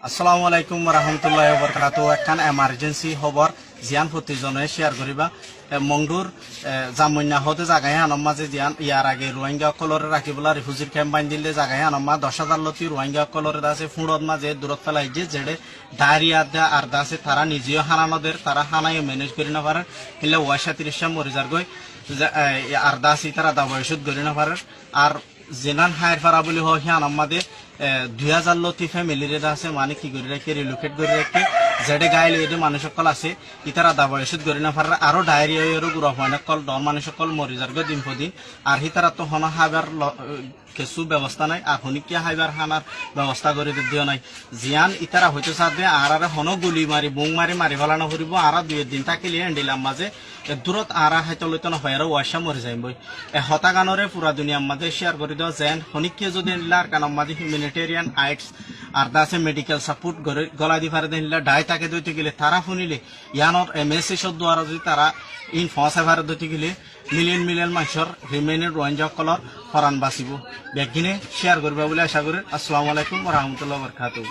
আসসালামু আলাইকুম রহমতুল্লাহ বরকাত একখান এমার্জেন্সি খবর জিয়ান প্রতিজনে শেয়ার করিবা মংডুর জামুন্যা হতে জাগায় আনম মাঝে জিয়ান ইয়ার আগে রোহিঙ্গা কলরে রাখিবলা রিফিউজির ক্যাম্প বাইন দিলে জাগায় আনম্মা 10,000 লতি রোহিঙ্গা কলরে আছে ফুড়ত মাঝে দূরত ফেলাই যে যেড়ে ডায়রিয়া দা আর দাসে তারা নিজেও হানানোদের তারা হানায় ম্যানেজ করি না পারে হিলে 37 মরিজার গই আর দাসি তারা দা বয়সত করি না পারে আর জেনান হায়ার ফারা বলি হয় আনম্মাদের 2000 লতি ফ্যামিলির আছে মানে কি করে রাখে রিলোকেট করে রাখে যেডে গাইলে এদের মানুষ সকল আছে ইতারা দা বয়সত গরি না পারে আরো ডায়রিয়া গুড়া হয় না কল ডর মানুষ সকল মরি যার দিন প্রদিন আর হিতারা তো হনা হাবার কিছু ব্যবস্থা নাই আর হনিকিয়া হাইবার হানার ব্যবস্থা করে দিও নাই জিয়ান ইতারা হইতে সাথে আর হন গুলি মারি বুং মারি মারি ফেলানো করিব আর 2 দিন থাকিলে এন্ডিলাম মাঝে দূরত আর হাইতে লইতে না হয় আর ওয়াশা মরে যাইব হতাগানরে পুরা দুনিয়ার মাঝে শেয়ার করে দেওয়া যেন হনিকিয়া যদি নিলার কারণ মাঝে হিউম্যানিটেরিয়ান আইটস আর দাসে মেডিকেল সাপোর্ট গলা দি ফারে দিলা ডাই তাকে দইতে গেলে তারা শুনিলে ইয়ানোর এমএসসি শব্দ আর যদি তারা ইন ফসে ফারে দইতে গেলে মিলিয়ন মিলিয়ন মানুষের রিমেইনের রোহিঙ্গা কলর ফরান বাঁচিব ব্যাগিনে শেয়ার করবে বলে আশা করি। আসসালামু আলাইকুম ওয়া রাহমাতুল্লাহি ওয়া বারাকাতুহু।